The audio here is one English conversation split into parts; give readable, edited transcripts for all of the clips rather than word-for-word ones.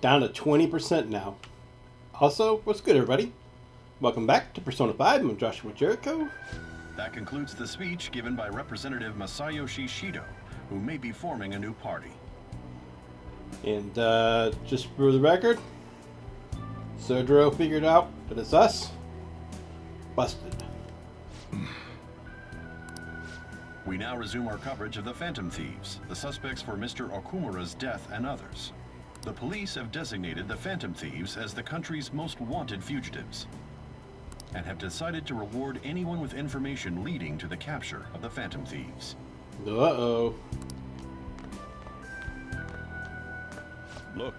down to 20% now. Also, what's good, everybody? Welcome back to Persona 5. I'm Joshua Jericho. That concludes the speech given by Representative Masayoshi Shido, who may be forming a new party. And just for the record, Sojiro figured out that it's us. Busted. We now resume our coverage of the Phantom Thieves, the suspects for Mr. Okumura's death and others. The police have designated the Phantom Thieves as the country's most wanted fugitives, and have decided to reward anyone with information leading to the capture of the Phantom Thieves. Uh-oh. Look.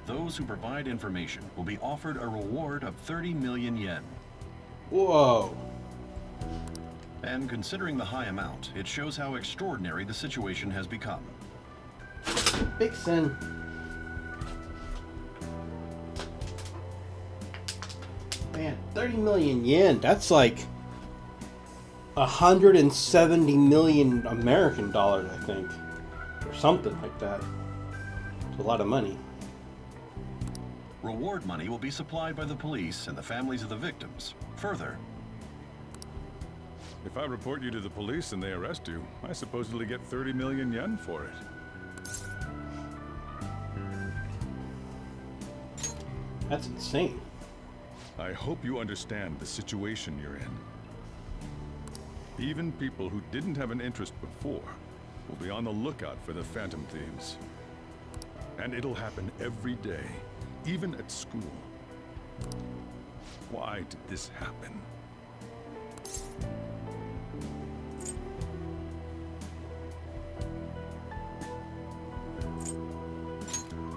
Those who provide information will be offered a reward of 30 million yen. Whoa. And considering the high amount, it shows how extraordinary the situation has become. Big sin. Man, 30 million yen. That's like 170 million American dollars, I think. Or something like that. It's a lot of money. Reward money will be supplied by the police and the families of the victims. Further, if I report you to the police and they arrest you, I supposedly get 30 million yen for it. That's insane. I hope you understand the situation you're in. Even people who didn't have an interest before will be on the lookout for the Phantom Thieves. And it'll happen every day, even at school. Why did this happen?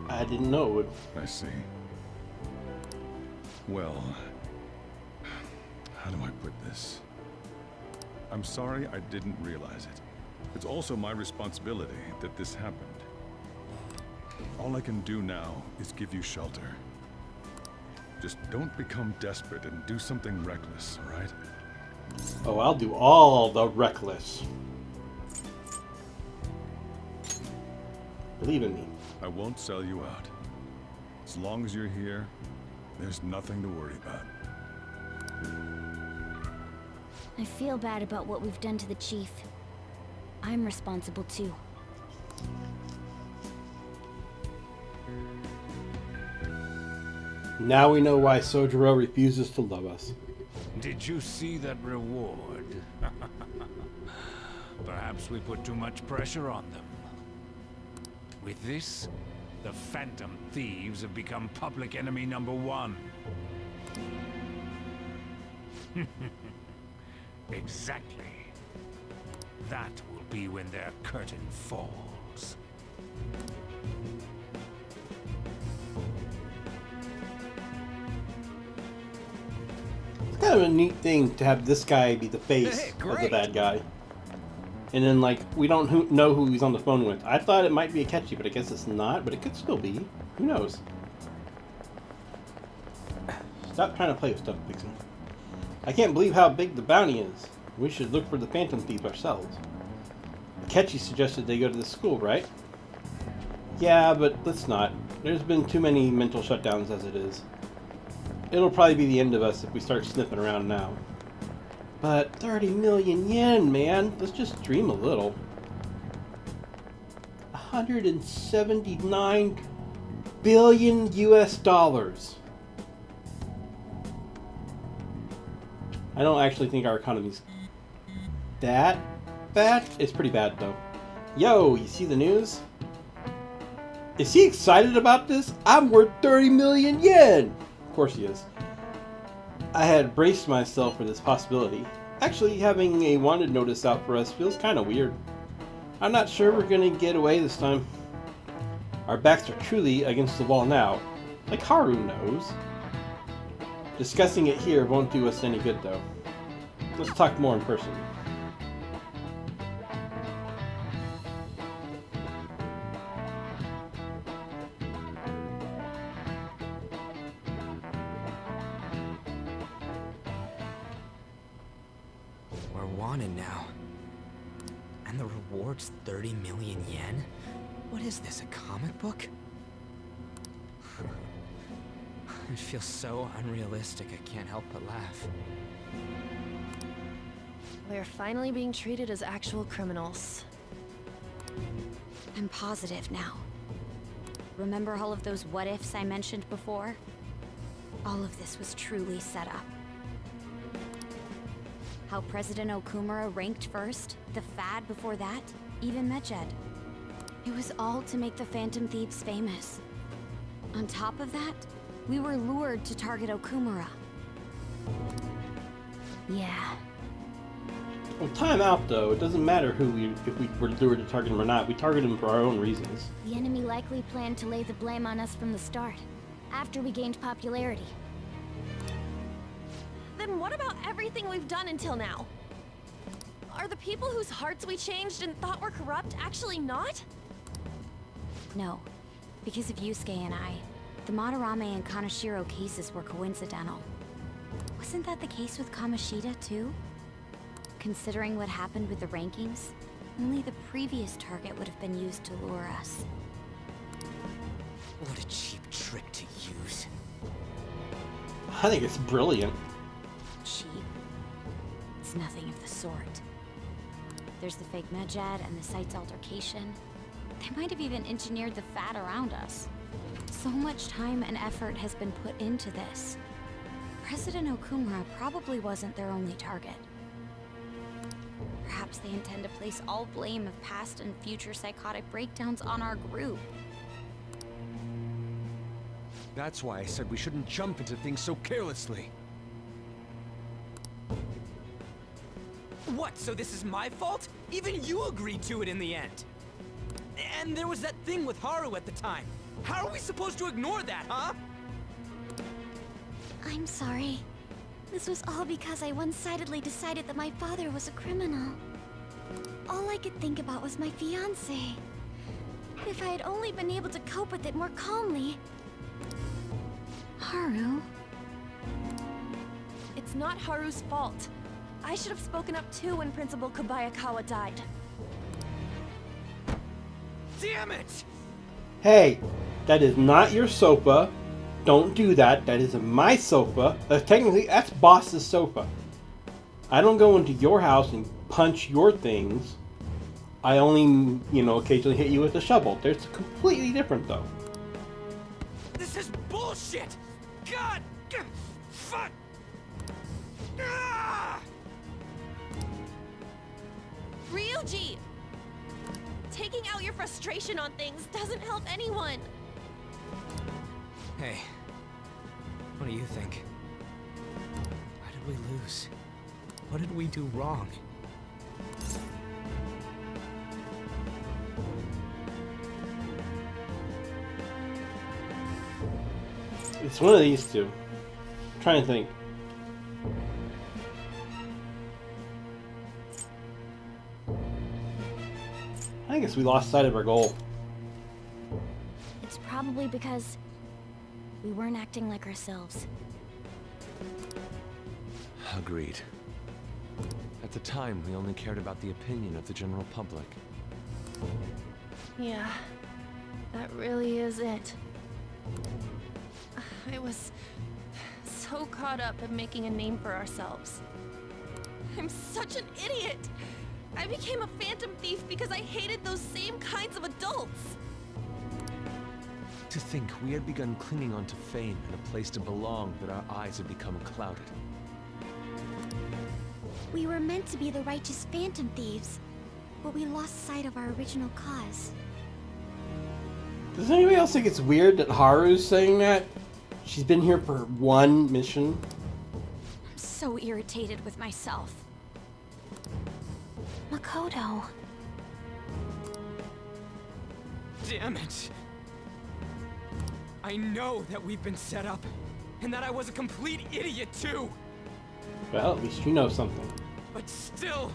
I didn't know it would. I see. Well, how do I put this? I'm sorry I didn't realize it. It's also my responsibility that this happened. All I can do now is give you shelter. Just don't become desperate and do something reckless, all right? Oh, I'll do all the reckless. Believe in me. I won't sell you out. As long as you're here, there's nothing to worry about. I feel bad about what we've done to the chief. I'm responsible too. Now we know why Sojiro refuses to love us. Did you see that reward? Perhaps we put too much pressure on them. With this, the Phantom Thieves have become public enemy #1. Exactly. That will be when their curtain falls. It's kind of a neat thing to have this guy be the face of the bad guy. And then, like, we don't know who he's on the phone with. I thought it might be Akechi, but I guess it's not. But it could still be. Who knows? Stop trying to play with stuff, Vixen. I can't believe how big the bounty is. We should look for the Phantom Thief ourselves. Akechi suggested they go to the school, right? Yeah, but let's not. There's been too many mental shutdowns as it is. It'll probably be the end of us if we start sniffing around now. But 30 million yen, man. Let's just dream a little. 179 billion US dollars. I don't actually think our economy's that bad. It's pretty bad, though. Yo, you see the news? Is he excited about this? I'm worth 30 million yen! Of course he is. I had braced myself for this possibility. Actually, having a wanted notice out for us feels kind of weird. I'm not sure we're going to get away this time. Our backs are truly against the wall now. Like Haru knows. Discussing it here won't do us any good, though. Let's talk more in person. We're wanted now. And the reward's 30 million yen? What is this, a comic book? It feels so unrealistic, I can't help but laugh. We're finally being treated as actual criminals. I'm positive now. Remember all of those what-ifs I mentioned before? All of this was truly set up. How President Okumura ranked first, the Fad before that, even Medjed. It was all to make the Phantom Thieves famous. On top of that, we were lured to target Okumura. Yeah. Well, time out though. It doesn't matter if we were lured to target him or not. We targeted him for our own reasons. The enemy likely planned to lay the blame on us from the start, after we gained popularity. Then what about everything we've done until now? Are the people whose hearts we changed and thought were corrupt actually not? No. Because of Yusuke and I, the Madarame and Kaneshiro cases were coincidental. Wasn't that the case with Kamoshida, too? Considering what happened with the rankings, only the previous target would have been used to lure us. What a cheap trick to use. I think it's brilliant. Cheap. It's nothing of the sort. There's the fake Medjed and the site's altercation. They might have even engineered the Fad around us. So much time and effort has been put into this. President Okumura probably wasn't their only target. Perhaps they intend to place all blame of past and future psychotic breakdowns on our group. That's why I said we shouldn't jump into things so carelessly. What, so this is my fault? Even you agreed to it in the end. And there was that thing with Haru at the time. How are we supposed to ignore that, huh? I'm sorry. This was all because I one-sidedly decided that my father was a criminal. All I could think about was my fiancé. If I had only been able to cope with it more calmly. Haru? It's not Haru's fault. I should have spoken up too when Principal Kobayakawa died. Damn it! Hey, that is not your sofa. Don't do that. That is my sofa. Technically, that's boss's sofa. I don't go into your house and punch your things. I only, occasionally hit you with a shovel. There's completely different, though. This is bullshit! God! Fuck! Ah! Ryuji! Taking out your frustration on things doesn't help anyone. Hey, what do you think? Why did we lose? What did we do wrong? It's one of these two. I'm trying to think. I guess we lost sight of our goal. It's probably because we weren't acting like ourselves. Agreed. At the time, we only cared about the opinion of the general public. Yeah, that really is it. I was so caught up in making a name for ourselves. I'm such an idiot! I became a phantom thief because I hated those same kinds of adults! To think we had begun clinging onto fame and a place to belong that our eyes had become clouded. We were meant to be the righteous phantom thieves, but we lost sight of our original cause. Does anybody else think it's weird that Haru's saying that? She's been here for one mission. I'm so irritated with myself. Makoto. Damn it! I know that we've been set up, and that I was a complete idiot too! Well, at least you know something. But still,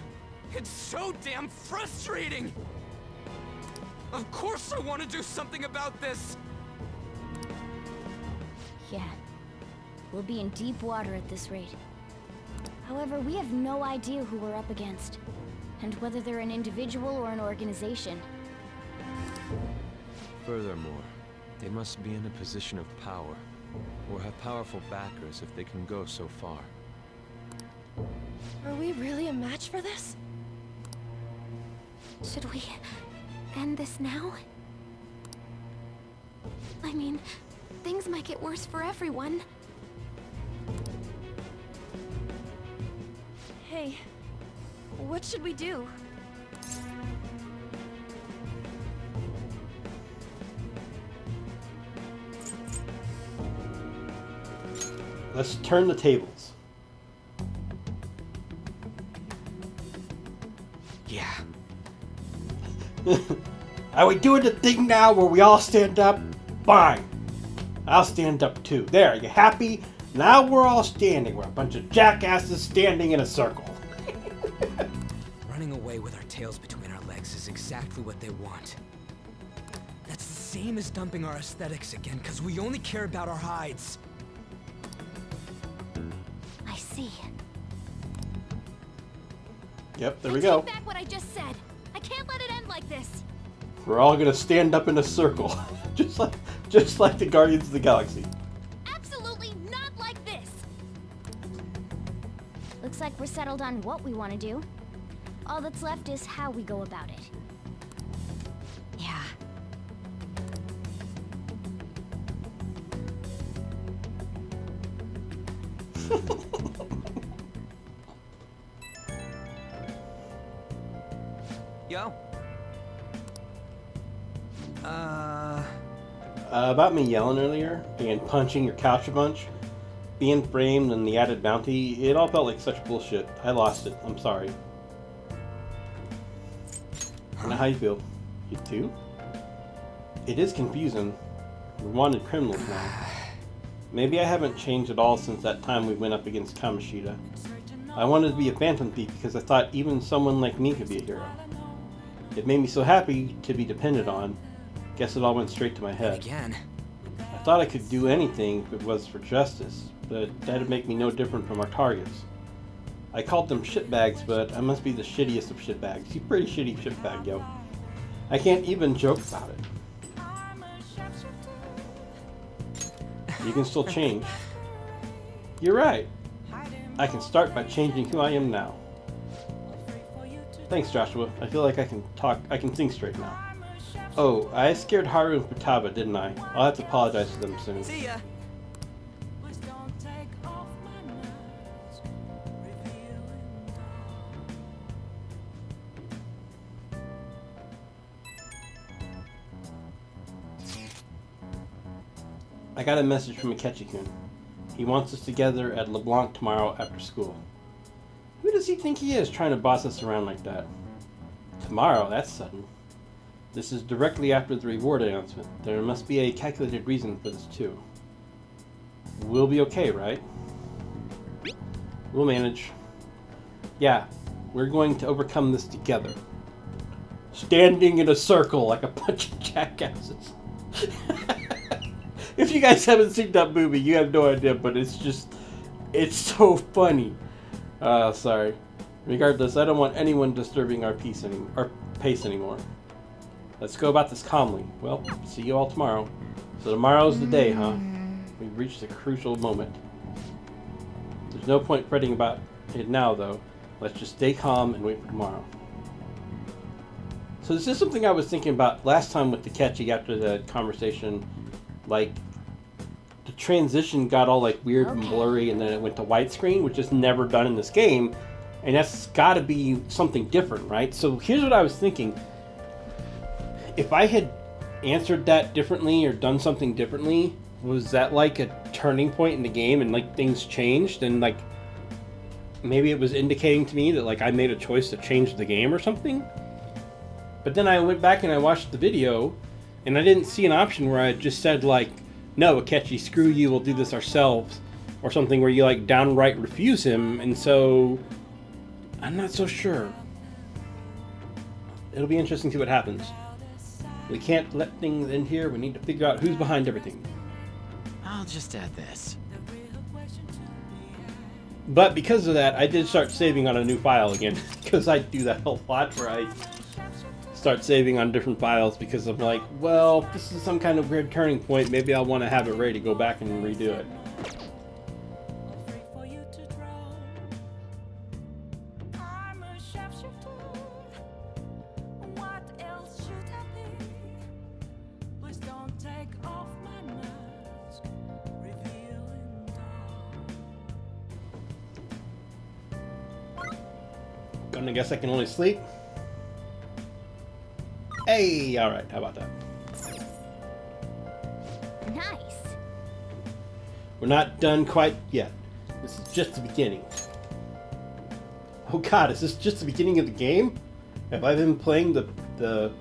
it's so damn frustrating! Of course I want to do something about this! Yeah. We'll be in deep water at this rate. However, we have no idea who we're up against, and whether they're an individual or an organization. Furthermore, they must be in a position of power. or have powerful backers if they can go so far. Are we really a match for this? Should we end this now? I mean, things might get worse for everyone. Hey, what should we do? Let's turn the tables. Yeah. Are we doing the thing now where we all stand up? Fine. I'll stand up too. There, you happy? Now we're all standing. We're a bunch of jackasses standing in a circle. Running away with our tails between our legs is exactly what they want. That's the same as dumping our aesthetics again, because we only care about our hides. I see. Yep, there we go. Take back what I just said. I can't let it end like this. We're all gonna stand up in a circle, just like the Guardians of the Galaxy. Absolutely not like this. Looks like we're settled on what we want to do. All that's left is how we go about it. Yeah. Yo. About me yelling earlier and punching your couch a bunch, being framed and the added bounty, it all felt like such bullshit. I lost it. I'm sorry. I know how you feel. You too? It is confusing. We're wanted criminals now. Maybe I haven't changed at all since that time we went up against Kamoshida. I wanted to be a phantom thief because I thought even someone like me could be a hero. It made me so happy to be depended on. Guess it all went straight to my head. Again. I thought I could do anything if it was for justice, but that'd make me no different from our targets. I called them shitbags, but I must be the shittiest of shitbags. You pretty shitty shitbag, yo. I can't even joke about it. You can still change. You're right. I can start by changing who I am now. Thanks, Joshua. I feel like I can think straight now. Oh, I scared Haru and Futaba, didn't I? I'll have to apologize to them soon. See ya. I got a message from Akechi-kun. He wants us together at LeBlanc tomorrow after school. Who does he think he is trying to boss us around like that? Tomorrow? That's sudden. This is directly after the reward announcement. There must be a calculated reason for this too. We'll be okay, right? We'll manage. Yeah, we're going to overcome this together. Standing in a circle like a bunch of jackasses. If you guys haven't seen that movie, you have no idea, but it's so funny. Sorry. Regardless, I don't want anyone disturbing our pace anymore. Let's go about this calmly. Well, see you all tomorrow. So tomorrow's the day, huh? We've reached a crucial moment. There's no point fretting about it now, though. Let's just stay calm and wait for tomorrow. So this is something I was thinking about last time with Takechi after the conversation. Like, the transition got all like weird and blurry, and then it went to widescreen, which is never done in this game. And that's got to be something different, right? So here's what I was thinking. If I had answered that differently or done something differently, was that like a turning point in the game and like things changed and like maybe it was indicating to me that like I made a choice to change the game or something? But then I went back and I watched the video and I didn't see an option where I just said like, no, Akechi, screw you, we'll do this ourselves, or something where you like downright refuse him. And so I'm not so sure. It'll be interesting to see what happens. We can't let things in here. We need to figure out who's behind everything. I'll just add this. But because of that, I did start saving on a new file again. Because I do that a lot where I start saving on different files because I'm like, well, if this is some kind of weird turning point, maybe I'll want to have it ready to go back and redo it. I guess I can only sleep. Hey, alright, how about that? Nice. We're not done quite yet. This is just the beginning. Oh god, is this just the beginning of the game? Have I been playing the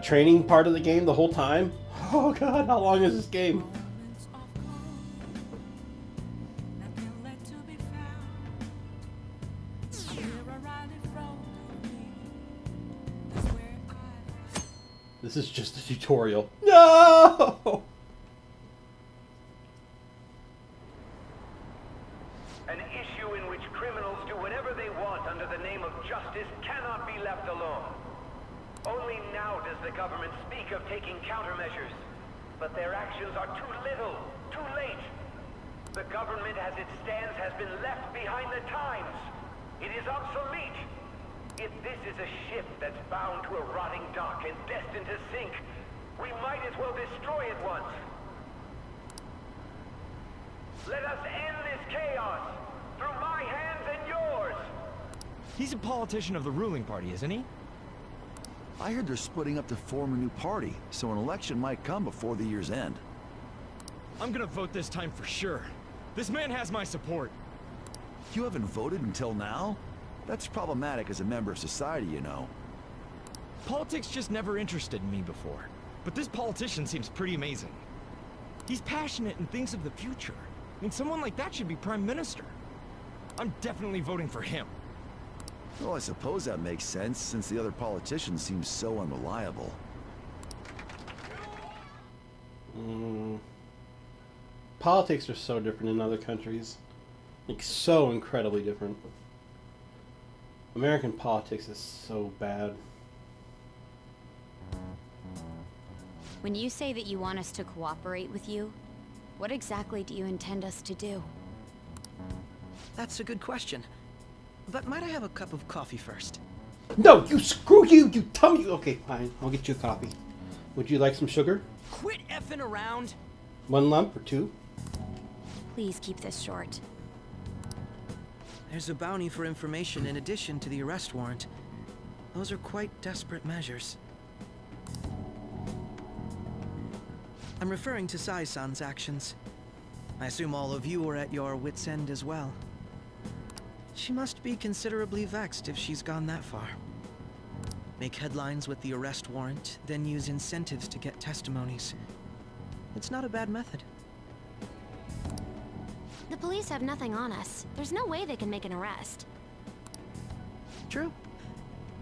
training part of the game the whole time? Oh god, how long is this game? This is just a tutorial. No! An issue in which criminals do whatever they want under the name of justice cannot be left alone. Only now does the government speak of taking countermeasures, but their actions are too little, too late. The government as it stands has been left behind the times. It is obsolete. If this is a ship that's bound to a rotting dock and destined to sink, we might as well destroy it once. Let us end this chaos through my hands and yours. He's a politician of the ruling party, isn't he? I heard they're splitting up to form a new party, so an election might come before the year's end. I'm gonna vote this time for sure. This man has my support. You haven't voted until now? That's problematic as a member of society, you know. Politics just never interested me before. But this politician seems pretty amazing. He's passionate and thinks of the future. I mean, someone like that should be prime minister. I'm definitely voting for him. Well, I suppose that makes sense, since the other politicians seem so unreliable. Politics are so different in other countries. Like, so incredibly different. American politics is so bad. When you say that you want us to cooperate with you, what exactly do you intend us to do? That's a good question. But might I have a cup of coffee first? No, you screw you, you tummy. Okay, fine. I'll get you a coffee. Would you like some sugar? Quit effing around! 1 lump or 2? Please keep this short. There's a bounty for information in addition to the arrest warrant. Those are quite desperate measures. I'm referring to Sai-san's actions. I assume all of you are at your wits' end as well. She must be considerably vexed if she's gone that far. Make headlines with the arrest warrant, then use incentives to get testimonies. It's not a bad method. The police have nothing on us. There's no way they can make an arrest. True.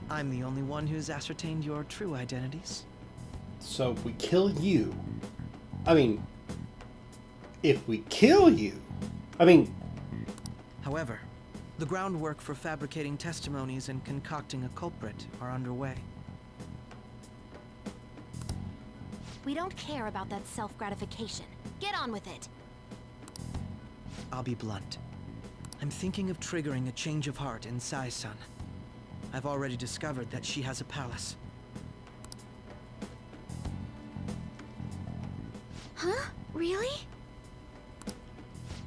I'm the only one who's ascertained your true identities. So if we kill you... if we kill you... However, the groundwork for fabricating testimonies and concocting a culprit are underway. We don't care about that self-gratification. Get on with it. I'll be blunt. I'm thinking of triggering a change of heart in Sai-san. I've already discovered that she has a palace. Huh? Really?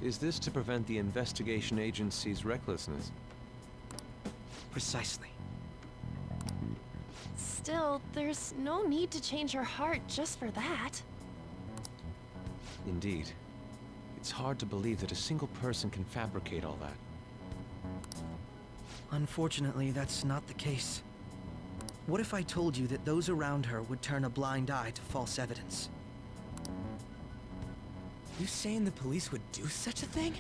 Is this to prevent the investigation agency's recklessness? Precisely. Still, there's no need to change her heart just for that. Indeed. It's hard to believe that a single person can fabricate all that. Unfortunately, that's not the case. What if I told you that those around her would turn a blind eye to false evidence? You saying the police would do such a thing?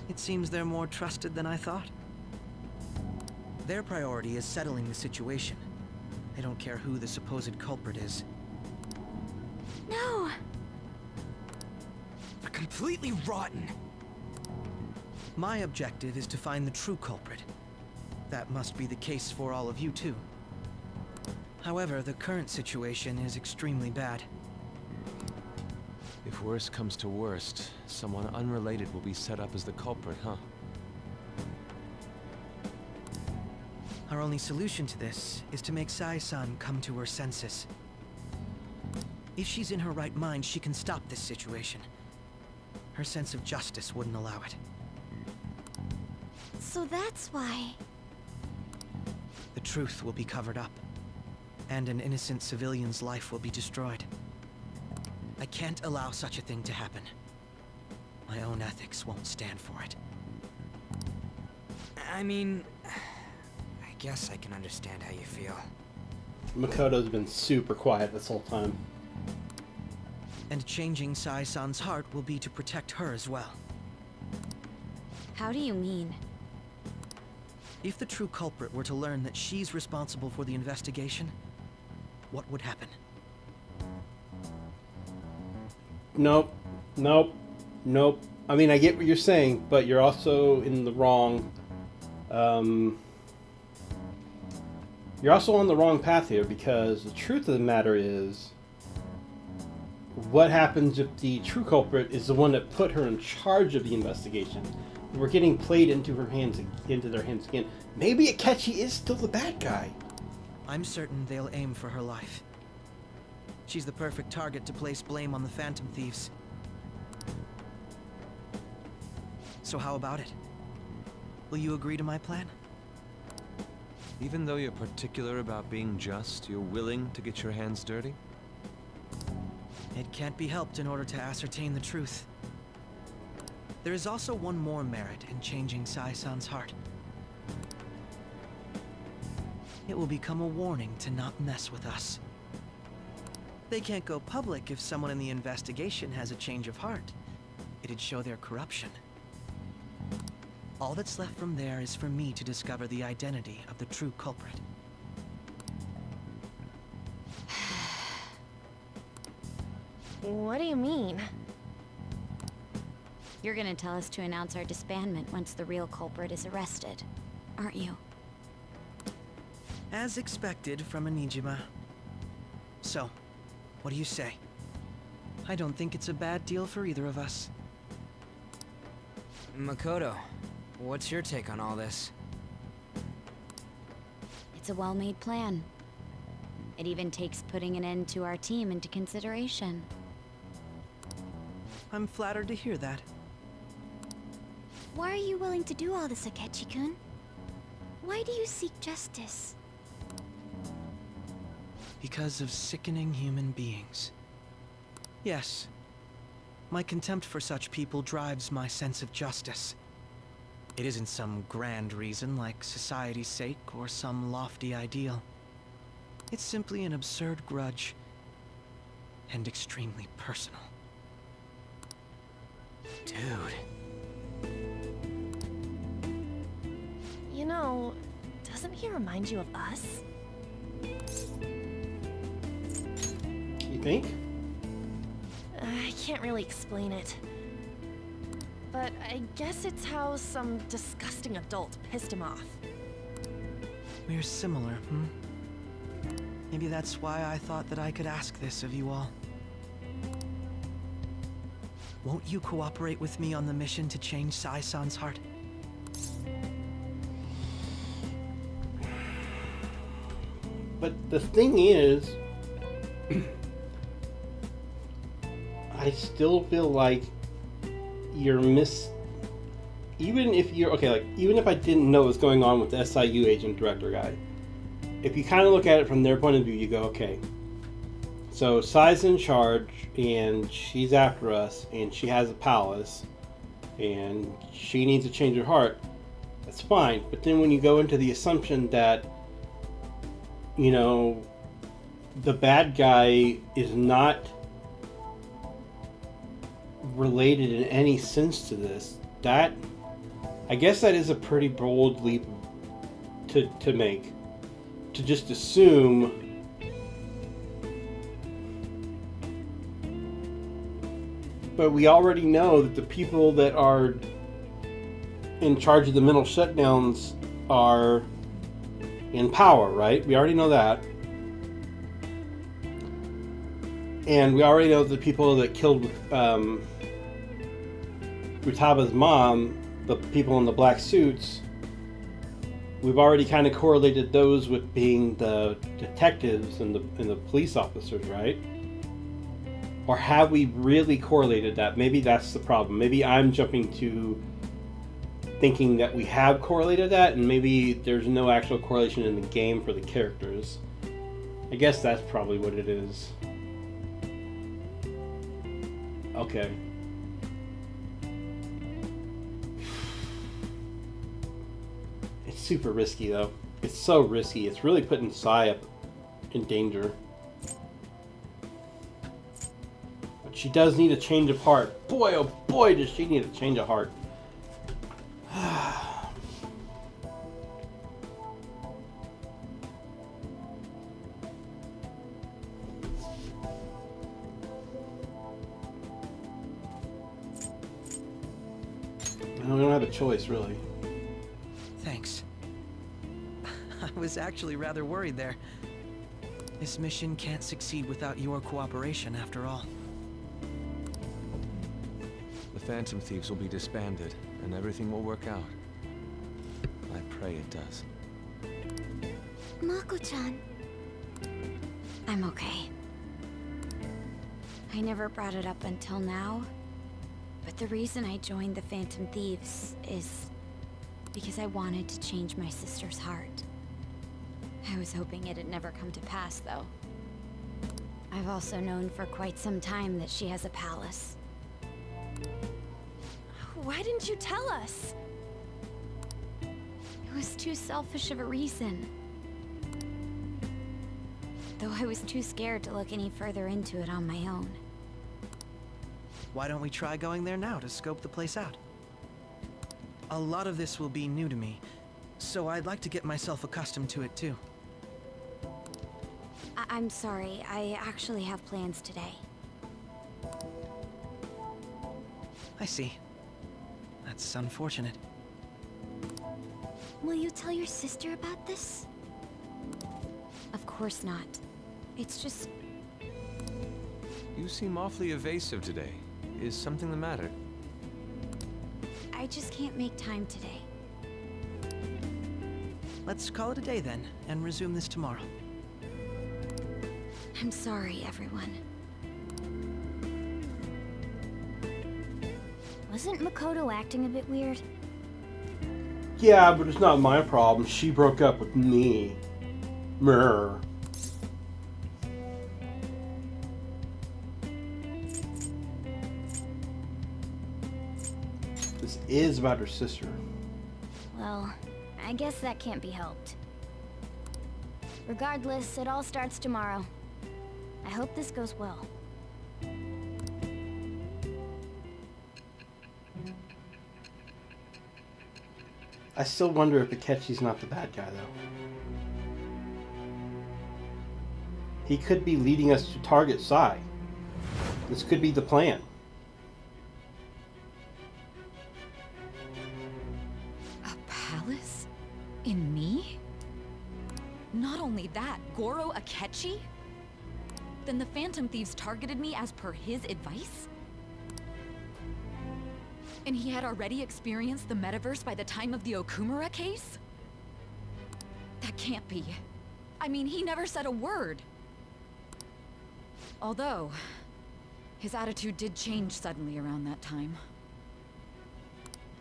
It seems they're more trusted than I thought. Their priority is settling the situation. They don't care who the supposed culprit is. No! They're completely rotten. My objective is to find the true culprit. that must be the case for all of you too. However, the current situation is extremely bad. If worst comes to worst, someone unrelated will be set up as the culprit, huh? Our only solution to this is to make Sai-san come to her senses. If she's in her right mind, she can stop this situation. Her sense of justice wouldn't allow it. So that's why... The truth will be covered up, and an innocent civilian's life will be destroyed. I can't allow such a thing to happen. My own ethics won't stand for it. I mean, I guess I can understand how you feel. Makoto's been super quiet this whole time. And changing Sai-san's heart will be to protect her as well. How do you mean? If the true culprit were to learn that she's responsible for the investigation, what would happen? Nope. I mean, I get what you're saying, but you're also in the wrong... You're also on the wrong path here, because the truth of the matter is... What happens if the true culprit is the one that put her in charge of the investigation? We're getting played into their hands again. Maybe Akechi is still the bad guy. I'm certain they'll aim for her life. She's the perfect target to place blame on the Phantom Thieves. So how about it? Will you agree to my plan? Even though you're particular about being just, you're willing to get your hands dirty? It can't be helped in order to ascertain the truth. There is also one more merit in changing Sai-san's heart. It will become a warning to not mess with us. They can't go public if someone in the investigation has a change of heart. It'd show their corruption. All that's left from there is for me to discover the identity of the true culprit. What do you mean? You're gonna tell us to announce our disbandment once the real culprit is arrested, aren't you? As expected from a Nijima. So, what do you say? I don't think it's a bad deal for either of us. Makoto, what's your take on all this? It's a well-made plan. It even takes putting an end to our team into consideration. I'm flattered to hear that. Why are you willing to do all this, Akechi-kun? Why do you seek justice? Because of sickening human beings. Yes. My contempt for such people drives my sense of justice. It isn't some grand reason like society's sake or some lofty ideal. It's simply an absurd grudge, and extremely personal. Dude. You know, doesn't he remind you of us? You think? I can't really explain it. But I guess it's how some disgusting adult pissed him off. We're similar, hmm? Maybe that's why I thought that I could ask this of you all. Won't you cooperate with me on the mission to change Sai-san's heart? But the thing is, I still feel like you're even if you're okay, like even if I didn't know what's going on with the SIU agent director guy, if you kind of look at it from their point of view, you go, okay, so Sai's in charge and she's after us and she has a palace and she needs to change her heart. That's fine. But then when you go into the assumption that, you know, the bad guy is not related in any sense to this, that I guess that is a pretty bold leap to make, to just assume but we already know that the people that are in charge of the mental shutdowns are in power, right? We already know that. And we already know the people that killed Rutaba's mom, the people in the black suits, we've already kind of correlated those with being the detectives and the police officers, right? Or have we really correlated that? Maybe that's the problem. Maybe I'm jumping to thinking that we have correlated that, and maybe there's no actual correlation in the game for the characters. I guess that's probably what it is. Okay. It's super risky, though. It's so risky. It's really putting Sai up in danger. But she does need a change of heart. Boy, oh boy, does she need a change of heart. We don't have a choice, really. Thanks. I was actually rather worried there. This mission can't succeed without your cooperation, after all. The Phantom Thieves will be disbanded, and everything will work out. I pray it does. Mako-chan. I'm okay. I never brought it up until now, but the reason I joined the Phantom Thieves is because I wanted to change my sister's heart. I was hoping it'd never come to pass, though. I've also known for quite some time that she has a palace. Why didn't you tell us? It was too selfish of a reason. Though I was too scared to look any further into it on my own. Why don't we try going there now to scope the place out? A lot of this will be new to me, so I'd like to get myself accustomed to it too. I'm sorry, I actually have plans today. I see. That's unfortunate. Will you tell your sister about this? Of course not. It's just... You seem awfully evasive today. Is something the matter? I just can't make time today. Let's call it a day then, and resume this tomorrow. I'm sorry, everyone. Wasn't Makoto acting a bit weird? Yeah, but it's not my problem. She broke up with me. Mrr. This is about her sister. Well, I guess that can't be helped. Regardless, it all starts tomorrow. I hope this goes well. I still wonder if Akechi's not the bad guy, though. He could be leading us to target Sai. This could be the plan. A palace? In me? Not only that, Goro Akechi? Then the Phantom Thieves targeted me as per his advice? And he had already experienced the metaverse by the time of the Okumura case? That can't be. I mean, he never said a word. Although, his attitude did change suddenly around that time.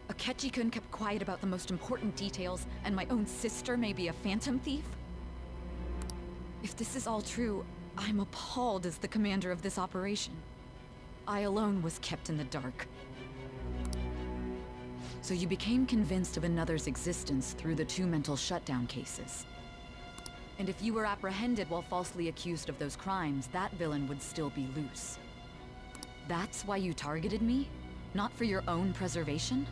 Akechi-kun kept quiet about the most important details, and my own sister may be a Phantom Thief? If this is all true, I'm appalled as the commander of this operation. I alone was kept in the dark. So you became convinced of another's existence through the 2 mental shutdown cases. And if you were apprehended while falsely accused of those crimes, that villain would still be loose. That's why you targeted me? Not for your own preservation?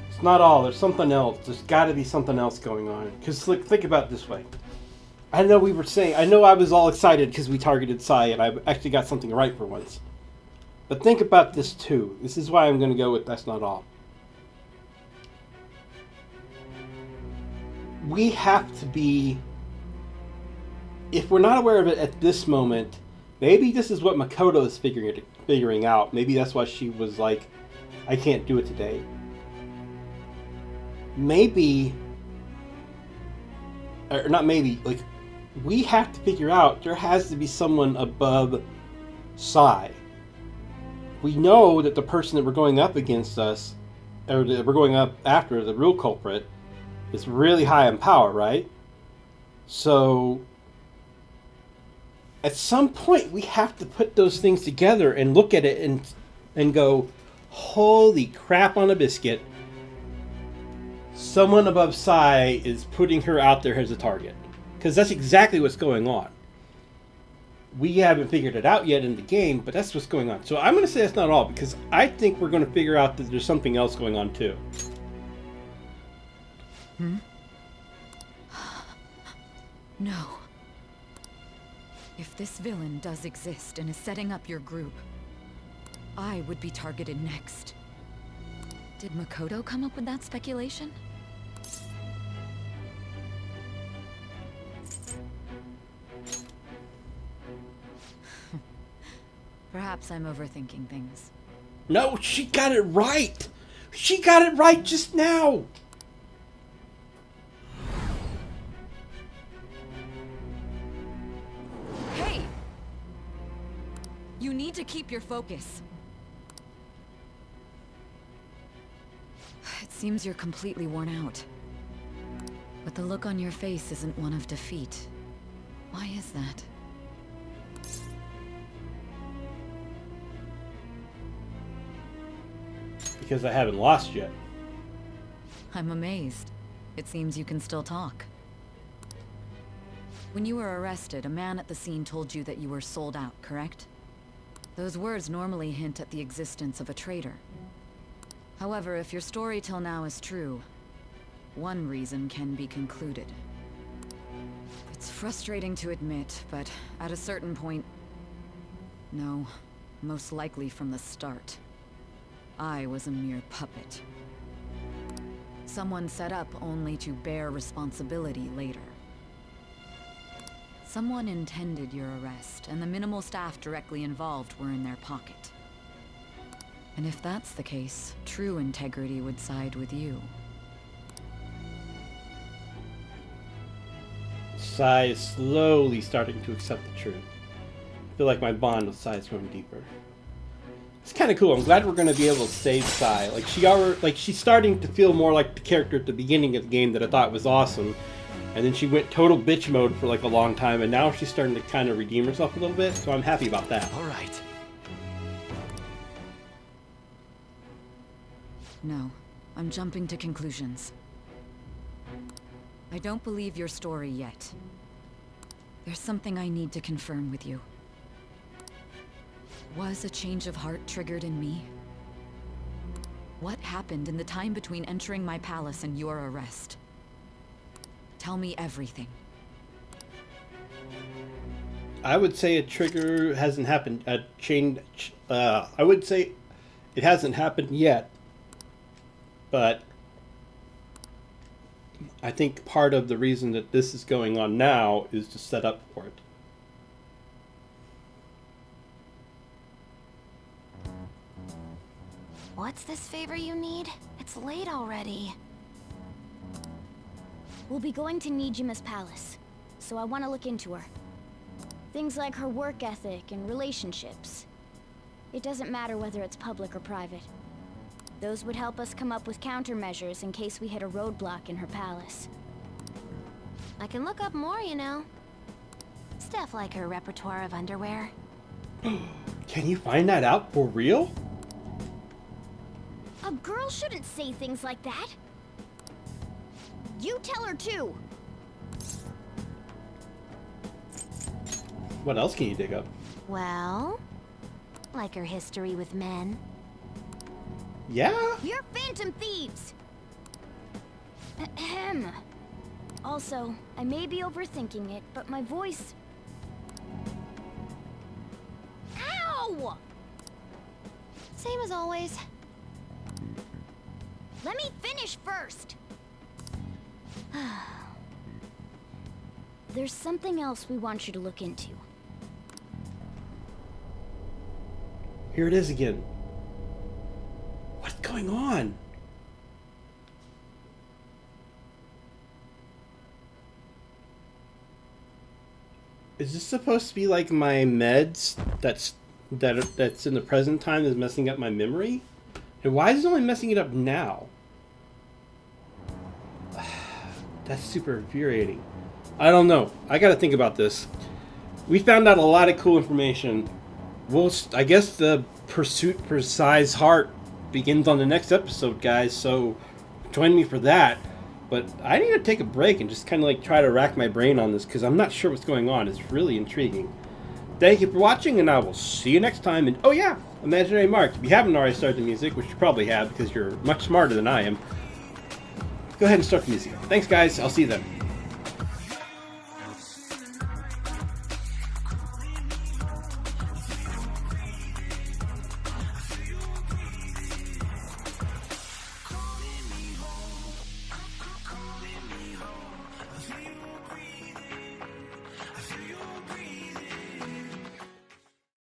It's not all. There's something else. There's got to be something else going on. Because think about it this way. I know we were saying... I know I was all excited because we targeted Sai and I actually got something right for once. But think about this too. This is why I'm going to go with that's not all. we have to be... If we're not aware of it at this moment, maybe this is what Makoto is figuring out. Maybe that's why she was like, I can't do it today. Maybe... Or not maybe, like, we have to figure out there has to be someone above Sai. We know that the person that we're going up against us, or that we're going up after, the real culprit, is really high in power, right? So, at some point, we have to put those things together and look at it and go, holy crap on a biscuit. Someone above Sai is putting her out there as a target. Because that's exactly what's going on. We haven't figured it out yet in the game, but that's what's going on. So I'm going to say that's not all, because I think we're going to figure out that there's something else going on too. No. If this villain does exist and is setting up your group, I would be targeted next. Did Makoto come up with that speculation? Perhaps I'm overthinking things. No, she got it right! She got it right just now! Hey! You need to keep your focus. It seems you're completely worn out. But the look on your face isn't one of defeat. Why is that? Because I haven't lost yet. I'm amazed. It seems you can still talk. When you were arrested, a man at the scene told you that you were sold out, correct? Those words normally hint at the existence of a traitor. However, if your story till now is true, one reason can be concluded. It's frustrating to admit, but at a certain point... No, most likely from the start. I was a mere puppet. Someone set up only to bear responsibility later. Someone intended your arrest, and the minimal staff directly involved were in their pocket. And if that's the case, true integrity would side with you. Sai is slowly starting to accept the truth. I feel like my bond with Sai is growing deeper. It's kind of cool. I'm glad we're going to be able to save Sai. She's starting to feel more like the character at the beginning of the game that I thought was awesome. And then she went total bitch mode for like a long time, and now she's starting to kind of redeem herself a little bit, so I'm happy about that. All right. No, I'm jumping to conclusions. I don't believe your story yet. There's something I need to confirm with you. Was a change of heart triggered in me? What happened in the time between entering my palace and your arrest? Tell me everything. I would say a trigger hasn't happened. I would say it hasn't happened yet. But I think part of the reason that this is going on now is to set up for it. What's this favor you need? It's late already. We'll be going to Nijima's palace, so I want to look into her. Things like her work ethic and relationships. It doesn't matter whether it's public or private. Those would help us come up with countermeasures in case we hit a roadblock in her palace. I can look up more, you know. Stuff like her repertoire of underwear. Can you find that out for real? A girl shouldn't say things like that. You tell her too. What else can you dig up? Well, like her history with men. Yeah? You're phantom thieves! Ahem. Also, I may be overthinking it, but my voice... Ow! Same as always. Let me finish first. there's something else we want you to look into. Here it is again. What's going on? Is this supposed to be like my meds that's in the present time is messing up my memory? And why is it only messing it up now? That's super infuriating. I don't know. I gotta think about this. We found out a lot of cool information. I guess the pursuit for Sai's heart begins on the next episode, guys, so join me for that. But I need to take a break and just kind of like try to rack my brain on this because I'm not sure what's going on. It's really intriguing. Thank you for watching, and I will see you next time. And oh yeah, Imaginary Mark, if you haven't already started the music, which you probably have because you're much smarter than I am, go ahead and start the music. Thanks, guys. I'll see you then.